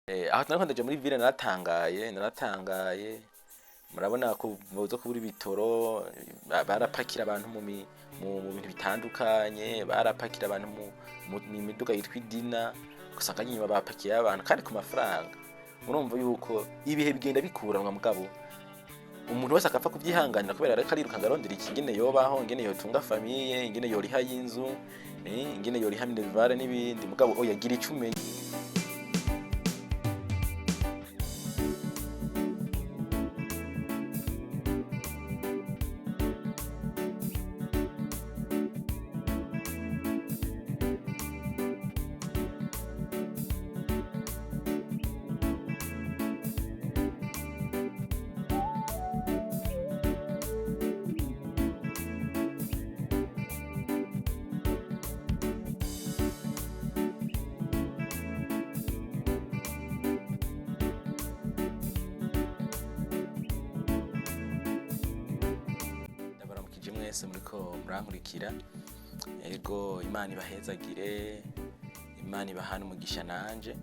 aho nariko ndaje muri ville naratangaye murabona ko bozo kubura ibitoro barapakira abantu mu bintu bitandukanye, barapakira abantu mu miduga yitwa idina, usanga nyuma bapakiye abantu kandi ku mafaranga. Urumva yuko ibihe bigenda bikuranwa mugabo umuntu wese akapfa kubyihanganira kubera ariko ariruka ngarondera iki ngene yobaho, ngene yotunga famille, ngene yoriha y'inzu, ngene yoriha minervare n'ibindi, mugabo oya gira icumenye. Mwese muriko murankurikira, ego Imana ibahezagire, Imana ibahane umugisha nanje.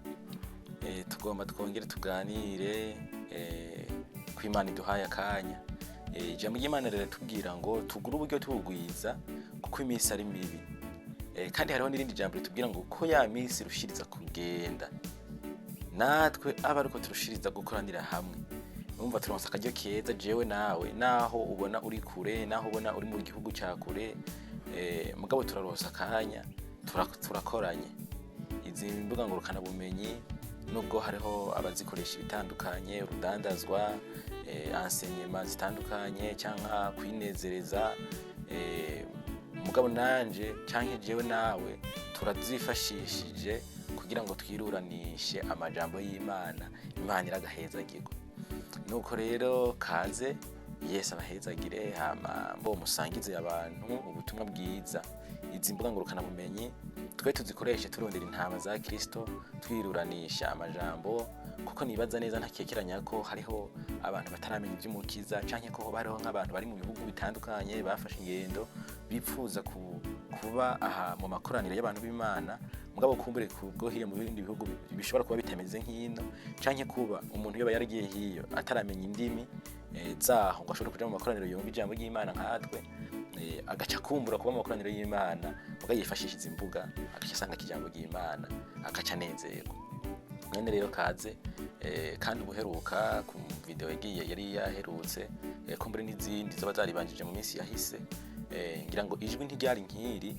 Tugomba twongere tuganire ku Imana iduhaye akanya. Ijambo ry'Imana rero tubwira ngo tugure uburyo tubugwiza kuko iminsi ari mibi. Kandi hariho n'irindi jambo ritubwira ngo uko ya minsi rushiriza kugenda natwe abariko turushiriza gukoranira hamwe. Umva turonsa akaryo keza jewe nawe, naho ubona uri kure, naho ubona uri mu gihugu cya kure, mugabo turaronsa akanya turakoranye. Izi mbuga ngurukana bumenyi nubwo hariho abazikoresha ibitandukanye, urudandazwa, enseignement zitandukanye cyangwa kwinezereza, mugabo nanje canke jewe nawe turazifashishije kugira ngo twiruranishe amajambo y'Imana, Imana iragahezagirwa. Nuko rero kaze Yesu abahezagire, hama mbo musangize abantu ubutumwa bwiza. Izi mbuga ngurukana bumenyi twe tuzikoreshe turondera intama za Kristo, twiruranisha amajambo, kuko nibaza neza ntakekeranya ko hariho abantu bataramenya iby'umukiza, canke ko hariho nk'abantu bari mu bihugu bitandukanye bafashe ingendo bipfuza kuba aha mu makoraniro y'abantu b'Imana, mugabo kumbure kubwo hiyo mu bindi bihugu bishobora kuba bitameze nk'ino, canke kuba umuntu yoba yaragiye hiyo ataramenya indimi zaho ngo ashobora kuja mu makoraniro yumva ijambo ry'Imana nkatwe, agaca kumbura kuba mu makoraniro y'Imana, mugabo yifashisha izi mbuga agaca asanga kijambo ry'Imana agaca anezerwa. None rero kaze, kandi ubuheruka ku video yari yaherutse, kumbure n'izindi zoba zaribanjije mu minsi yahise, ngira ngo ijwi ntiryari nk'iri,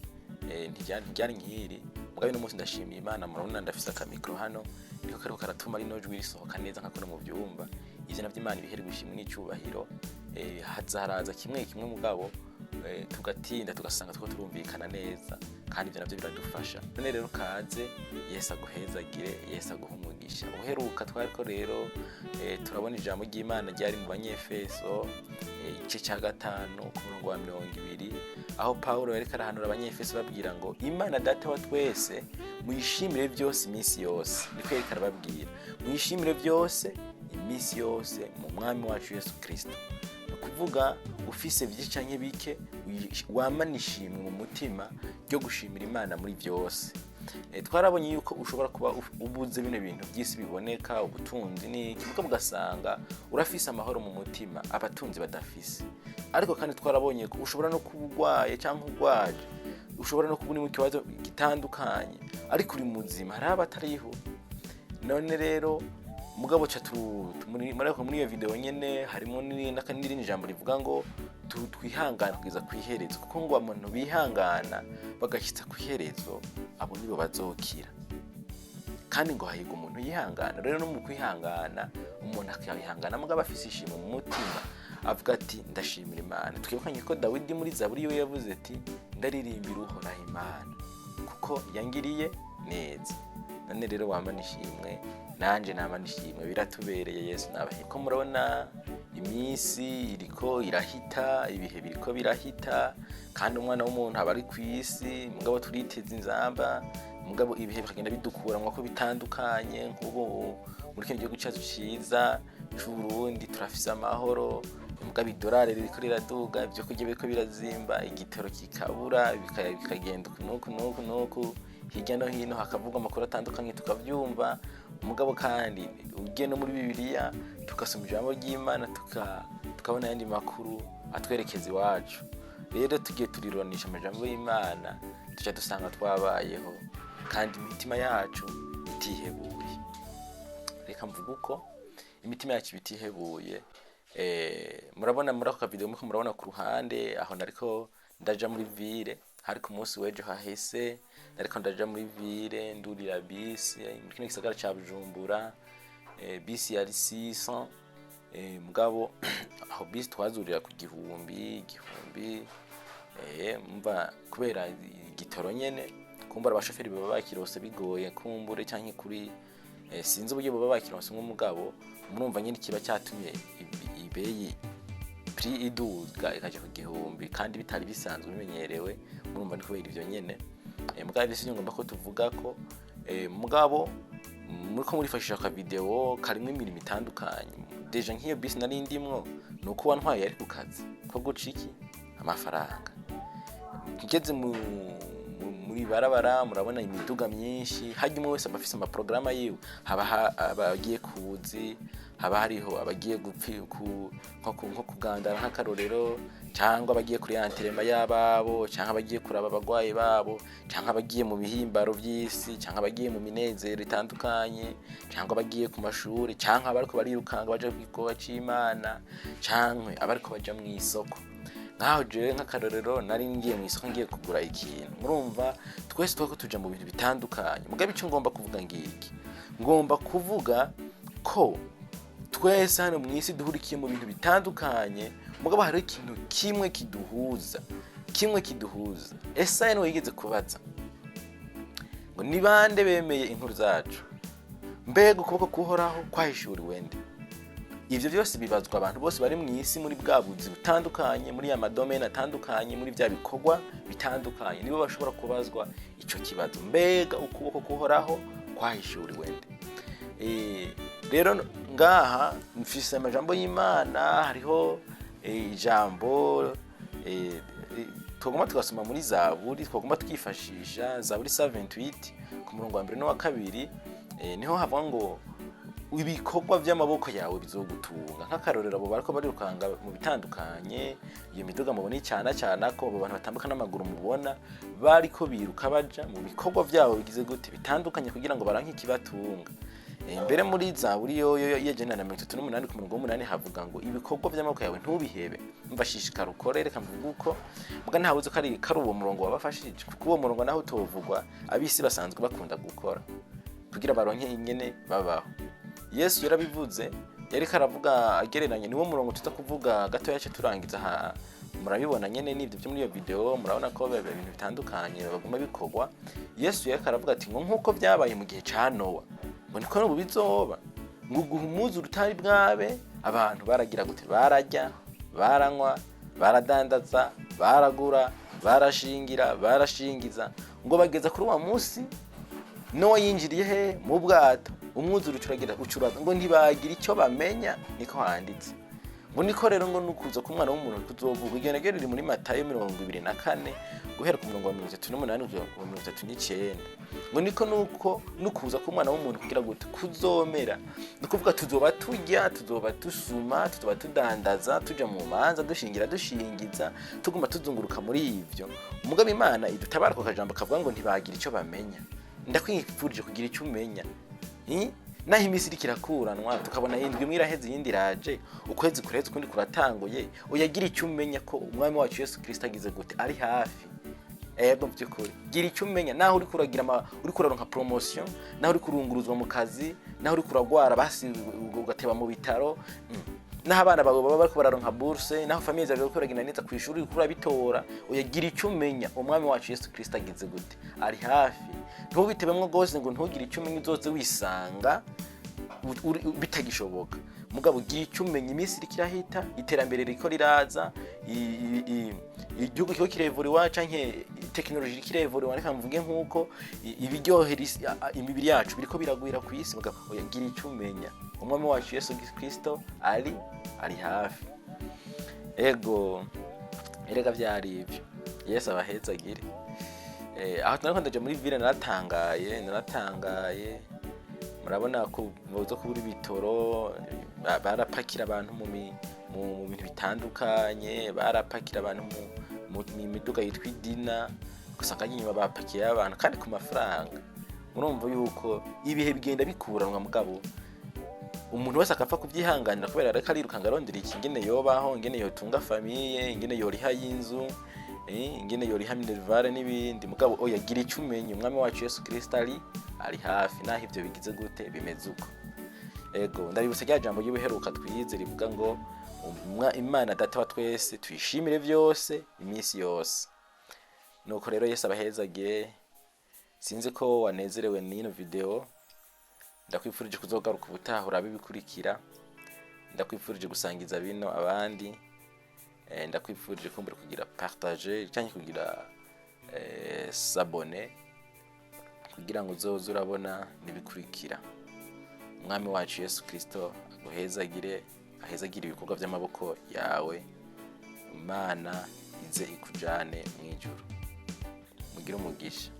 mugabo no munsi ndashimiye Imana, murabona ndafise akamikro hano niko kariko karatuma rino jwi risohoka neza nkako no mu byumba. Ivyo navyo Imana ibihere gushimwa n'icubahiro. Hazaraza kimwe mugabo tugatinda tugasanga tuko turumvikana neza, kandi ivyo navyo biradufasha. None rero kaze, Yesu aguhezagire, Yesu aguhe umugisha. Uheruka twariko rero turabona ijambo ry'Imana ryari mu Banyefeso igice cya 5 ku murongo wa 20, aho Paulo yareka arahanura Abanyefeso babwira ngo Imana data wa twese muyishimire byose iminsi yose. Niko yareka arababwira muyishimire byose iminsi yose mu mwami wacu Yesu Kristo. Kuvuga ufise byinshi canke bike, wamanishimwe mu mutima ryo gushimira Imana muri byose. Twarabonye yuko ushobora kuba ubuze bino bintu by'isi biboneka, ubutunzi n'iki, mugabo ugasanga urafise amahoro mu mutima abatunzi badafise. Ariko kandi twarabonye ko ushobora no kubugwaye cyangwa ugwaje, ushobora no kubona mu kibazo gitandukanye, ariko uri muzima, hari abatariho. None rero mugabo cha muri iyo video nyene harimo n'irindi jambo rivuga ngo twihangana kugeza kwiherezo, kuko ngo abantu bihangana bagashitsa kwiherezo abo nibo bazokira. Kandi ngo hayiga umuntu yihangana. Rero no mu kwihangana umuntu akihangana mugabo afise ishimo mu mutima, avuga ati ndashimira Imana. Twibukanye ko Dawidi muri Zaburi yo yavuze ati ndaririmbira Uhoraho Imana kuko yangiriye neza. None rero wamanishimwe, nanje namanishimwe, biratubereye Yesu nabahe. Ko murabona iminsi iriko irahita, ibihe biriko birahita, kandi umwana w'umuntu aba ari kw'isi, mugabo turiteza inzamba, mugabo ibihe bikagenda bidukura mwako bitandukanye. Nk'ubu muri kino gihugu cyacu ciza c'u Burundi turafise amahoro, mugabo idolari ririko riraduga, ibyo kurya biriko birazimba, igitoro kikabura, bikagenda nuku hirya no hino hakavugwa amakuru atandukanye tukavyumva, mugabo kandi ugiye no muri Bibiliya tukasoma ijambo ry'Imana tukabona yandi makuru atwerekeza iwacu. Rero tugiye turironisha amajambo y'Imana tuca dusanga twabayeho kandi imitima yacu itihebuye. Reka mvuga uko imitima yacu bitihebuye. Murabona muri ako video muko murabona ku ruhande aho nariko ndaja muri ville, hari ku munsi wejo hahese nariko ndaja muri ville ndurira bisi mu kino gisagara ca Bujumbura, bisi yari 600, mugabo aho bisi twazurira ku gihumbi mva kubera igitoro nyene kumbura abashoferi baba bakirose bigoye kumbure canke kuri sinzi uburyo baba bakirose nk'umugabo, murumva nyene kiba cyatumye ibeyi pri iduga ikaje ku gihumbi kandi bitari bisanzwe bimenyerewe, murumva ni kubera ivyo nyene. Mugabo bisi ngomba ko tuvuga ko mugabo muriko murifashisha ka video karimwe imirimo itandukanye. Deja nk'iyo bisi nari ndimwo nuko wantwaye yari ku kazi ko guca iki amafaranga. Kigeze muri barabara murabona imiduga myinshi, hajya umwe wese abafise ama programa yiwe, haba abagiye kubuzi, haba hariho abagiye nko kugandara nk'akarorero, cyangwa abagiye kuri anterema y'ababo, cyangwa abagiye kuraba abagwayi babo, cyangwa abagiye mu bihimbaro by'isi, cyangwa abagiye mu minezero itandukanye, cyangwa abagiye ku mashuri, cyangwa abariko barirukanga baje kwikoba c'Imana, cyangwa abariko baja mu isoko. Naho je nk'akarorero nari ngiye mu isoko ngiye kugura ikintu, murumva twese twako tuja mu bintu bitandukanye. Mugabe icyo ngomba kuvuga ngiki, ngomba kuvuga ko twese hano mu isi duhurikiye mu bintu bitandukanye, mugabo hari ikintu kimwe kiduhuza. Ese no yigeze kubaza ngo ni bande bemeye inkuru zacu, mbega ukuboko kuhoraho kwahishuriwe nde? Ivyo byose bibazwa abantu bose bari mu isi muri bwa buzi butandukanye, muri ya madomene atandukanye, muri bya bikorwa bitandukanye, nibo bashobora kubazwa ico kibazo, mbega ukuboko kuhoraho kwahishuriwe nde? Rero ngaha mfise amajambo y'Imana, hariho ijambo twagomba tugasoma muri Zaburi, twagomba tukifashisha Zaburi 78 ku murongo wa 1 no wa 2, niho havuga ngo ibikorwa by'amaboko yawe bizogutunga. Nk'akarorero abo bariko barirukanga mu bitandukanye, iyo miduga mubona cyane ko abo bantu batambuka n'amaguru mubona bariko biruka baja mu bikorwa byabo bigize gute bitandukanye kugira ngo baranke ikibatunga. Mbere muri Zaburi yo yejena na 38 ku murongo wa 8 havuga ngo ibikorwa by'amaboko yawe ntubihebe, mbashishikara ukore. Reka mvuga uko muga ntabuze ko ari uwo murongo wabafashije, kuko uwo murongo naho tovugwa abisi basanzwe bakunda gukora kugira baronke ingene babaho. Yesu yarabivuze, yari karavuga agereranye, niwo murongo tuza kuvuga gato yace turangiza aha. Murabibona nyene n'ibyo byo muri iyo video, murabona ko bebe ibintu bitandukanye baguma bikorwa. Yesu yari karavuga ati ngo nkuko byabaye mu gihe ca Nowa, ngo niko no bizoba, ngo guhumuza urutari bwabe, abantu baragira gute, barajya, baranywa, baradandaza, baragura, barashingira, barashingiza, ngo bageza kuri wa munsi Nowa yinjiriye he mu bwato, umwuzuru ucuraza, ngo ntibagira icyo bamenya, niko handitse. Ngo niko rero ngo nukuza ku mwana w'umuntu kuzovuga. Igenegere riri muri Matayo 24 guhera ku murongo wa 38 kugera ku 39. Ngo niko nuko nukuza ku mwana w'umuntu kugira gute kuzomera, nukuvuga tuzoba turya, tuzoba dusuma, tuzoba tudandaza, tuja mu manza, dushingira, dushingiza, tuguma tuzunguruka muri ivyo. Umugabo Imana idutabara ko kajambo kavuga ngo ntibagira icyo bamenya. Ndakwifurije kugira icyo umenya. Naho imisi kirakuranwa tukabona indwi imwe iraheze yindi raje, ukwezi kuretse kundi kuratanguye, uyagira icyo umenya ko umwami wacu Yesu Kristo agize gute ari hafi. Ego byukuri gira icyo umenya, naho uri kuragira uri kuraronka promotion, naho uri kurunguruzwa mu kazi, naho uri kuragwara basi ugateba mu bitaro, naho abana bawe baba bariko bararonka bourse, naho famille zawe kuragina neza ku ishuri ukura bitora, uyagira icyo umenya umwami wacu Yesu Kristo agize gute ari hafi. Ntubitebemwe gose ngo ntugire icyo umenya uzoze wisanga bitagishoboka. Mugabo gira icyo umenya, imisi irikirahita, iterambere riko riraza, igihugu kiko kirevuriwa canke technology irikirevuriwa. Reka mvuge nkuko ibiryohera imibiri yacu biriko biragwira ku isi, mugabo uyagira icyo umenya umwami wacu Yesu Kristo ari hafi. Ego erega byari ivyo. Yesu abahezagire. aho nariko ndaje muri ville naratangaye murabona ko muzo kubura ibitoro barapakira abantu mu bintu bitandukanye, barapakira abantu mu miduga yitwa idina, gusanga inyuma bapakiye abantu kandi ku mafaranga. Murumva yuko ibihe bigenda bikuranwa mugabo umuntu wese akapfa kubyihanganira kubera ariko arirukanga arondera iki ingene yobaho, ingene yotunga famille, ingene yoriha y'inzu, ingene yoriha minervare n'ibindi. Mugabo oya gira icyo umenye, umwami wacu Yesu Kristo ari hafi, naho ivyo bigize gute bimeze uko. Ego ndabibutsa rya jambo y'ubuheruka twize rivuga ngo Imana data wa twese tuyishimire vyose iminsi yose. Nuko rero Yesu abahezagire, sinzi ko wanezerewe n'ino video. Ndakwifurije kuzogaruka ubutaha urabe bikurikira, ndakwifurije gusangiza bino abandi, ndakwifurije kumbura kugira partager cyangwa kugira s'abonner kugira ngo uzoze urabona nibikurikira. Umwami wacu Yesu Kristo aguhezagire, ahezagire ibikorwa by'amaboko yawe. Imana ize ikujane mu ijuru. Mugire umugisha.